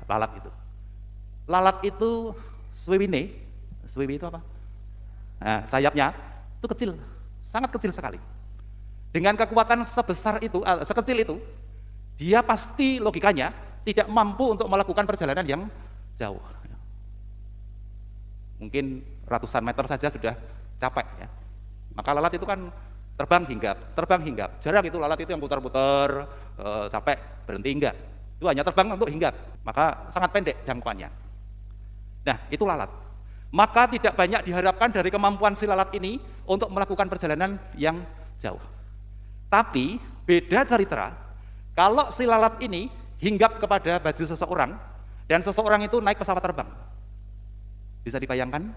lalat itu. Lalat itu swiwi itu apa? Nah, sayapnya itu kecil, sangat kecil sekali. Dengan kekuatan sebesar itu, sekecil itu, dia pasti logikanya tidak mampu untuk melakukan perjalanan yang jauh. Mungkin ratusan meter saja sudah capek ya. Maka lalat itu kan terbang hinggap. Jarang itu lalat itu yang putar-putar, capek, berhenti hinggap. Itu hanya terbang untuk hinggap, maka sangat pendek jangkauannya. Nah, itu lalat. Maka tidak banyak diharapkan dari kemampuan si lalat ini untuk melakukan perjalanan yang jauh. Tapi beda cerita kalau si lalat ini hinggap kepada baju seseorang dan seseorang itu naik pesawat terbang. Bisa dibayangkan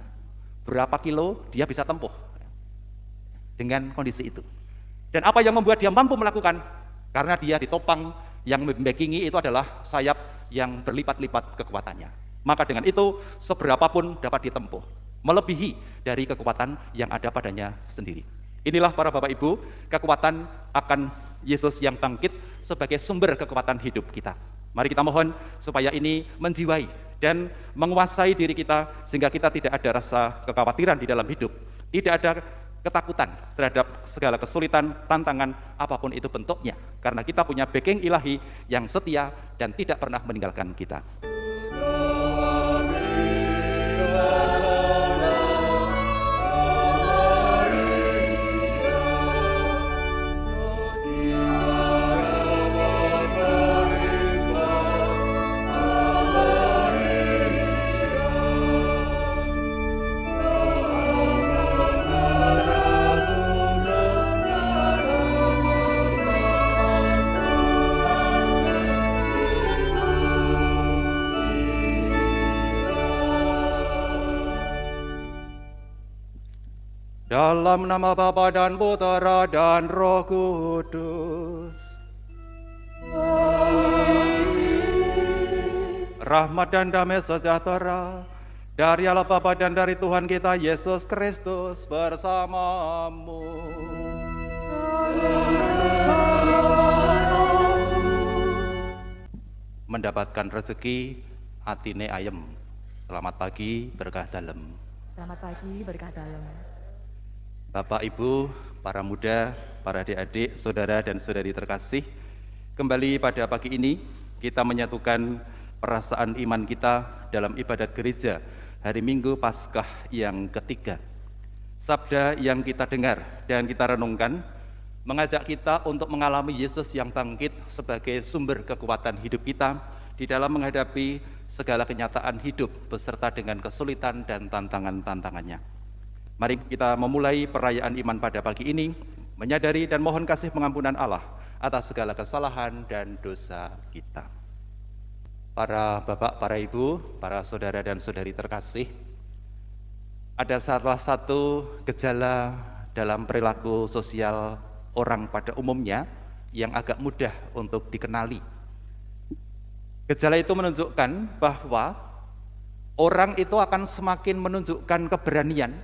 berapa kilo dia bisa tempuh dengan kondisi itu. Dan apa yang membuat dia mampu melakukan? Karena dia ditopang yang membackingi itu adalah sayap yang berlipat-lipat kekuatannya. Maka dengan itu seberapapun dapat ditempuh, melebihi dari kekuatan yang ada padanya sendiri. Inilah para Bapak Ibu, kekuatan akan Yesus yang bangkit sebagai sumber kekuatan hidup kita. Mari kita mohon supaya ini menjiwai dan menguasai diri kita sehingga kita tidak ada rasa kekhawatiran di dalam hidup, tidak ada ketakutan terhadap segala kesulitan, tantangan apapun itu bentuknya, karena kita punya backing ilahi yang setia dan tidak pernah meninggalkan kita. Dalam nama Bapa dan Putera dan Roh Kudus. Rahmat dan damai sejahtera dari Allah Bapa dan dari Tuhan kita Yesus Kristus bersamamu. Mendapatkan rezeki atine ayem. Selamat pagi, berkah dalem. Selamat pagi, berkah dalam. Bapak, Ibu, para muda, para adik-adik, saudara dan saudari terkasih, kembali pada pagi ini kita menyatukan perasaan iman kita dalam ibadat gereja hari Minggu Paskah yang ketiga. Sabda yang kita dengar dan kita renungkan mengajak kita untuk mengalami Yesus yang bangkit sebagai sumber kekuatan hidup kita di dalam menghadapi segala kenyataan hidup beserta dengan kesulitan dan tantangan-tantangannya. Mari kita memulai perayaan iman pada pagi ini, menyadari dan mohon kasih pengampunan Allah atas segala kesalahan dan dosa kita. Para Bapak, para Ibu, para saudara dan saudari terkasih, ada salah satu gejala dalam perilaku sosial orang pada umumnya yang agak mudah untuk dikenali. Gejala itu menunjukkan bahwa orang itu akan semakin menunjukkan keberanian,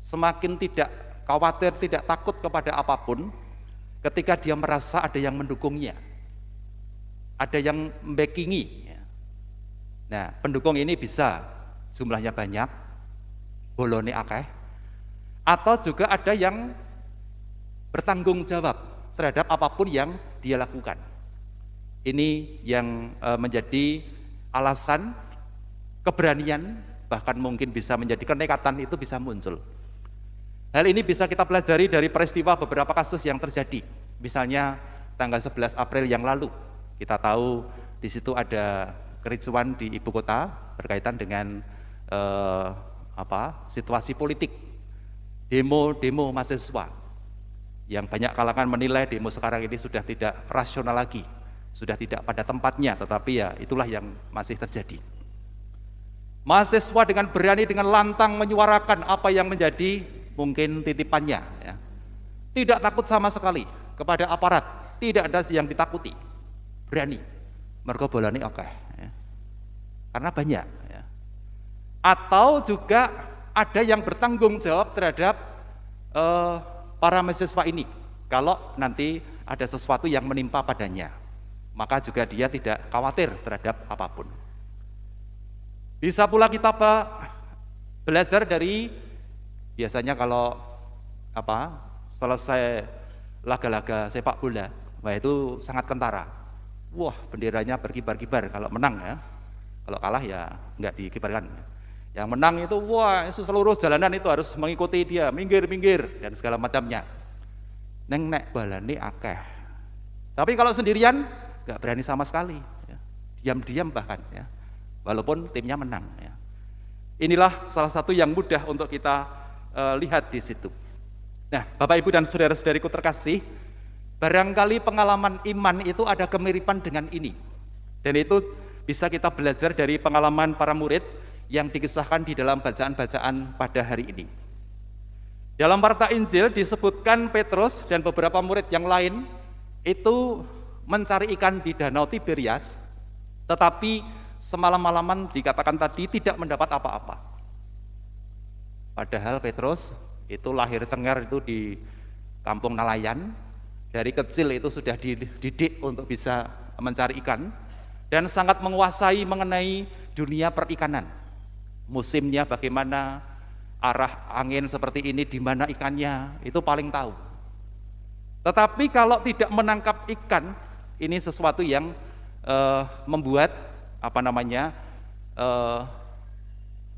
semakin tidak khawatir, tidak takut kepada apapun ketika dia merasa ada yang mendukungnya, ada yang membackingi. Nah, pendukung ini bisa jumlahnya banyak, bolone akeh, atau juga ada yang bertanggung jawab terhadap apapun yang dia lakukan. Ini yang menjadi alasan keberanian, bahkan mungkin bisa menjadi kenekatan itu bisa muncul. Hal ini bisa kita pelajari dari peristiwa beberapa kasus yang terjadi. Misalnya tanggal 11 April yang lalu, kita tahu di situ ada kericuan di ibu kota berkaitan dengan situasi politik, demo mahasiswa, yang banyak kalangan menilai demo sekarang ini sudah tidak rasional lagi, sudah tidak pada tempatnya, tetapi ya itulah yang masih terjadi. Mahasiswa dengan berani, dengan lantang menyuarakan apa yang menjadi mungkin titipannya, ya. Tidak takut sama sekali kepada aparat, tidak ada yang ditakuti, berani, mergo bolane akeh, ya. Karena banyak, ya. Atau juga ada yang bertanggung jawab terhadap para mahasiswa ini, kalau nanti ada sesuatu yang menimpa padanya, maka juga dia tidak khawatir terhadap apapun. Bisa pula kita belajar dari biasanya kalau selesai laga-laga sepak bola, wah itu sangat kentara. Wah, benderanya berkibar-kibar kalau menang ya. Kalau kalah ya nggak dikibarkan. Yang menang itu wah, itu seluruh jalanan itu harus mengikuti dia, minggir-minggir dan segala macamnya. Neng nek balane akeh. Tapi kalau sendirian nggak berani sama sekali, ya. Diam-diam bahkan ya. Walaupun timnya menang ya. Inilah salah satu yang mudah untuk kita lihat di situ. Nah, Bapak Ibu dan saudara-saudariku terkasih, barangkali pengalaman iman itu ada kemiripan dengan ini. Dan itu bisa kita belajar dari pengalaman para murid yang dikisahkan di dalam bacaan-bacaan pada hari ini. Dalam warta Injil disebutkan Petrus dan beberapa murid yang lain itu mencari ikan di Danau Tiberias, tetapi semalam-malaman dikatakan tadi tidak mendapat apa-apa. Padahal Petrus itu lahir cengar itu di kampung nelayan, dari kecil itu sudah dididik untuk bisa mencari ikan dan sangat menguasai mengenai dunia perikanan. Musimnya bagaimana, arah angin seperti ini, di mana ikannya, itu paling tahu. Tetapi kalau tidak menangkap ikan, ini sesuatu yang membuat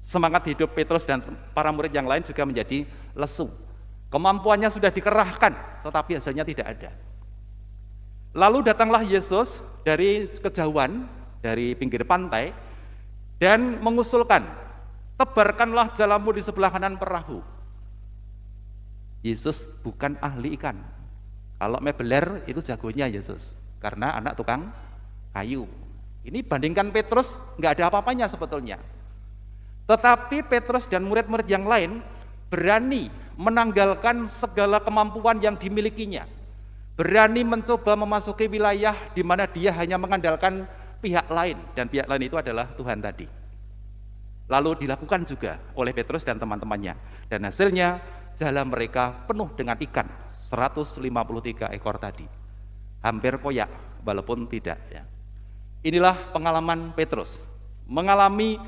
semangat hidup Petrus dan para murid yang lain juga menjadi lesu. Kemampuannya sudah dikerahkan, tetapi hasilnya tidak ada. Lalu datanglah Yesus dari kejauhan, dari pinggir pantai, dan mengusulkan, tebarkanlah jalamu di sebelah kanan perahu. Yesus bukan ahli ikan. Kalau mebeler itu jagonya Yesus, karena anak tukang kayu. Ini bandingkan Petrus, nggak ada apa-apanya sebetulnya. Tetapi Petrus dan murid-murid yang lain berani menanggalkan segala kemampuan yang dimilikinya, berani mencoba memasuki wilayah di mana dia hanya mengandalkan pihak lain, dan pihak lain itu adalah Tuhan tadi. Lalu dilakukan juga oleh Petrus dan teman-temannya, dan hasilnya jala mereka penuh dengan ikan, 153 ekor tadi, hampir koyak walaupun tidak ya. Inilah pengalaman Petrus, mengalami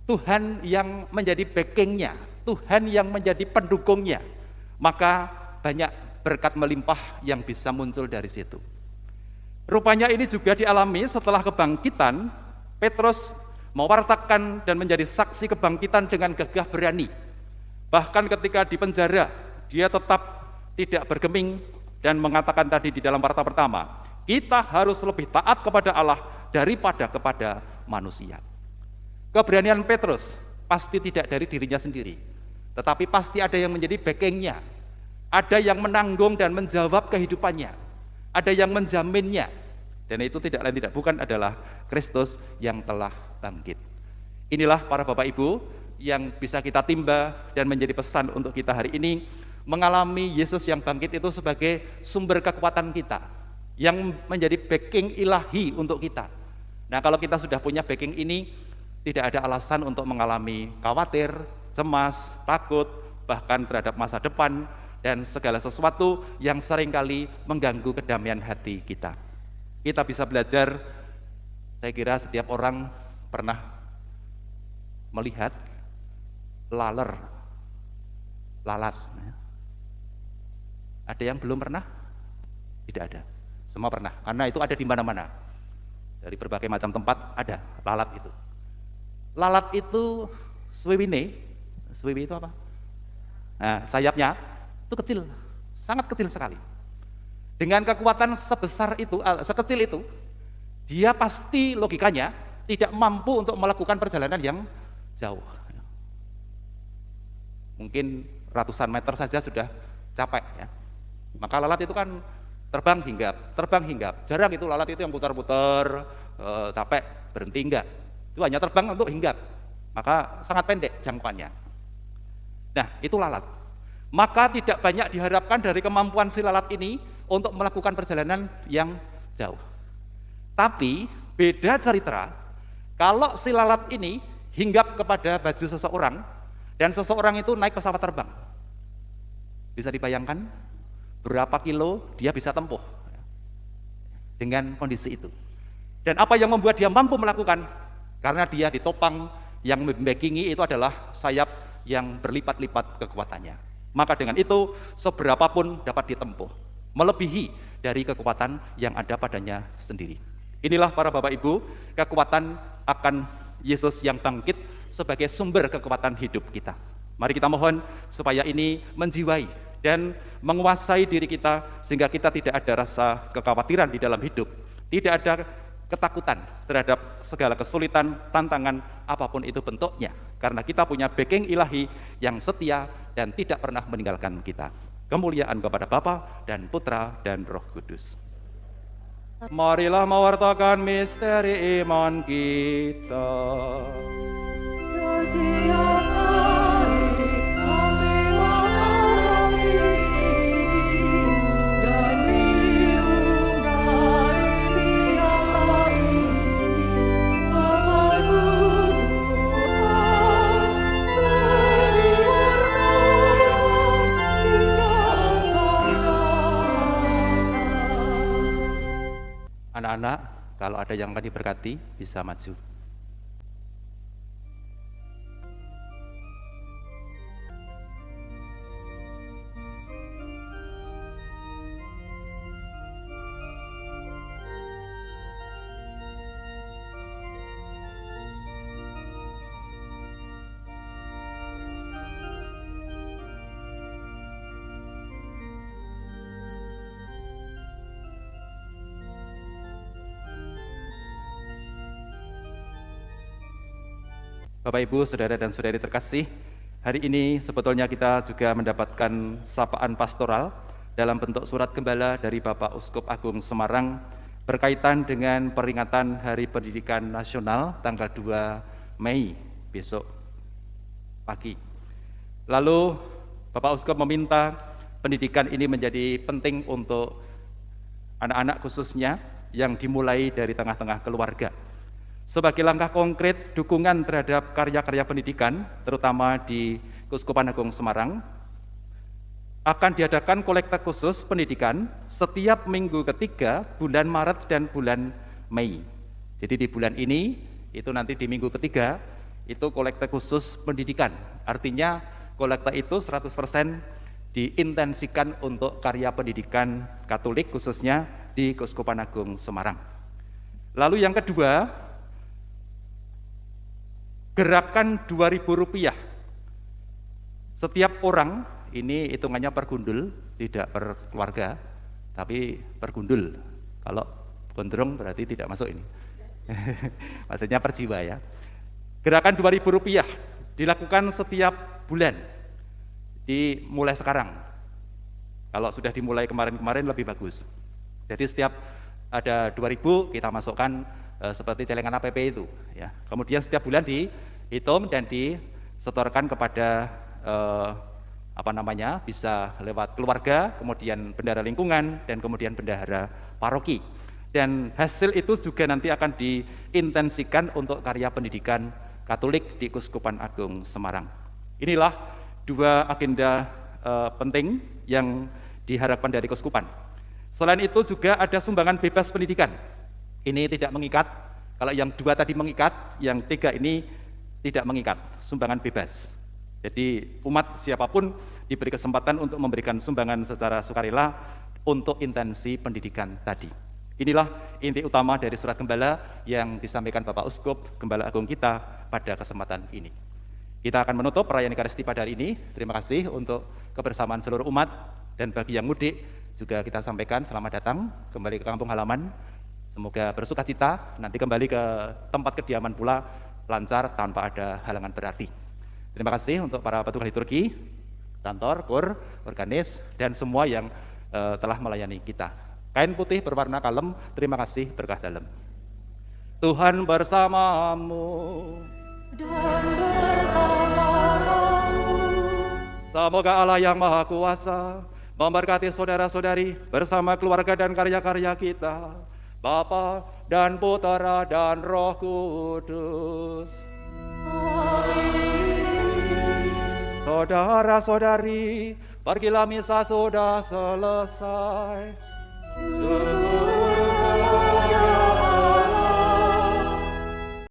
Tuhan yang menjadi backingnya, Tuhan yang menjadi pendukungnya, maka banyak berkat melimpah yang bisa muncul dari situ. Rupanya ini juga dialami setelah kebangkitan. Petrus mewartakan dan menjadi saksi kebangkitan dengan gagah berani. Bahkan ketika di penjara, dia tetap tidak bergeming dan mengatakan tadi di dalam warta pertama, kita harus lebih taat kepada Allah daripada kepada manusia. Keberanian Petrus pasti tidak dari dirinya sendiri, tetapi pasti ada yang menjadi backingnya, ada yang menanggung dan menjawab kehidupannya, ada yang menjaminnya, dan itu tidak lain tidak bukan adalah Kristus yang telah bangkit. Inilah para Bapak Ibu yang bisa kita timba dan menjadi pesan untuk kita hari ini, mengalami Yesus yang bangkit itu sebagai sumber kekuatan kita, yang menjadi backing ilahi untuk kita. Nah, kalau kita sudah punya backing ini, tidak ada alasan untuk mengalami khawatir, cemas, takut, bahkan terhadap masa depan dan segala sesuatu yang seringkali mengganggu kedamaian hati kita. Kita bisa belajar, saya kira setiap orang pernah melihat lalat. Ada yang belum pernah? Tidak ada. Semua pernah, karena itu ada di mana-mana. Dari berbagai macam tempat ada lalat itu. Lalat itu swiwi itu apa? Nah, sayapnya itu kecil, sangat kecil sekali. Dengan kekuatan sebesar itu, sekecil itu, dia pasti logikanya tidak mampu untuk melakukan perjalanan yang jauh. Mungkin ratusan meter saja sudah capek ya. Maka lalat itu kan terbang hinggap. Jarang itu lalat itu yang putar-putar, capek, berhenti, enggak. Itu hanya terbang untuk hinggap, maka sangat pendek jangkauannya. Nah, itu lalat. Maka tidak banyak diharapkan dari kemampuan si lalat ini untuk melakukan perjalanan yang jauh. Tapi beda cerita kalau si lalat ini hinggap kepada baju seseorang dan seseorang itu naik pesawat terbang. Bisa dibayangkan berapa kilo dia bisa tempuh dengan kondisi itu. Dan apa yang membuat dia mampu melakukan? Karena dia ditopang Yang membackingi itu adalah sayap yang berlipat-lipat kekuatannya. Maka dengan itu seberapapun dapat ditempuh, melebihi dari kekuatan yang ada padanya sendiri. Inilah para Bapak Ibu, kekuatan akan Yesus yang bangkit sebagai sumber kekuatan hidup kita. Mari kita mohon supaya ini menjiwai dan menguasai diri kita sehingga kita tidak ada rasa kekhawatiran di dalam hidup, tidak ada ketakutan terhadap segala kesulitan, tantangan apapun itu bentuknya, karena kita punya backing ilahi yang setia dan tidak pernah meninggalkan kita. Kemuliaan kepada Bapa dan Putra dan Roh Kudus. Marilah mewartakan misteri iman kita. Setiap hari kami mengalami dan minum dari piala ini, Bapa-Ku Tuhan, Anak-anak, kalau ada yang akan diberkati, bisa maju. Bapak, Ibu, Saudara dan Saudari terkasih, hari ini sebetulnya kita juga mendapatkan sapaan pastoral dalam bentuk surat gembala dari Bapak Uskup Agung Semarang berkaitan dengan peringatan Hari Pendidikan Nasional tanggal 2 Mei besok pagi. Lalu Bapak Uskup meminta pendidikan ini menjadi penting untuk anak-anak khususnya yang dimulai dari tengah-tengah keluarga. Sebagai langkah konkret dukungan terhadap karya-karya pendidikan, terutama di Keuskupan Agung Semarang, akan diadakan kolekte khusus pendidikan setiap minggu ketiga bulan Maret dan bulan Mei. Jadi di bulan ini, itu nanti di minggu ketiga, itu kolekte khusus pendidikan. Artinya kolekte itu 100% diintensikan untuk karya pendidikan Katolik khususnya di Keuskupan Agung Semarang. Lalu yang kedua, gerakan Rp2.000. Setiap orang, ini hitungannya per gundul, tidak per keluarga, tapi per gundul. Kalau gondrong berarti tidak masuk ini. Maksudnya per jiwa ya. Gerakan Rp2.000 dilakukan setiap bulan, dimulai sekarang. Kalau sudah dimulai kemarin-kemarin lebih bagus. Jadi setiap ada 2.000 kita masukkan seperti celengan APP itu ya. Kemudian setiap bulan dihitung dan disetorkan kepada bisa lewat keluarga, kemudian bendahara lingkungan, dan kemudian bendahara paroki. Dan hasil itu juga nanti akan diintensikan untuk karya pendidikan Katolik di Keuskupan Agung Semarang. Inilah dua agenda penting yang diharapkan dari Keuskupan. Selain itu juga ada sumbangan bebas pendidikan. Ini tidak mengikat, kalau yang dua tadi mengikat, yang tiga ini tidak mengikat, sumbangan bebas. Jadi umat siapapun diberi kesempatan untuk memberikan sumbangan secara sukarela untuk intensi pendidikan tadi. Inilah inti utama dari surat gembala yang disampaikan Bapak Uskup Gembala Agung kita pada kesempatan ini. Kita akan menutup perayaan Ekaristi pada hari ini. Terima kasih untuk kebersamaan seluruh umat, dan bagi yang mudik juga kita sampaikan selamat datang kembali ke kampung halaman. Semoga bersuka cita, nanti kembali ke tempat kediaman pula lancar tanpa ada halangan berarti. Terima kasih untuk para petugas liturgi, kantor, kur, organis, dan semua yang telah melayani kita. Kain putih berwarna kalem, terima kasih berkah dalam. Tuhan bersamamu. dan bersamamu. Semoga Allah yang Maha Kuasa memberkati saudara-saudari bersama keluarga dan karya-karya kita, Bapa dan Putra dan Roh Kudus. Saudara-saudari, pergilah misa sudah selesai.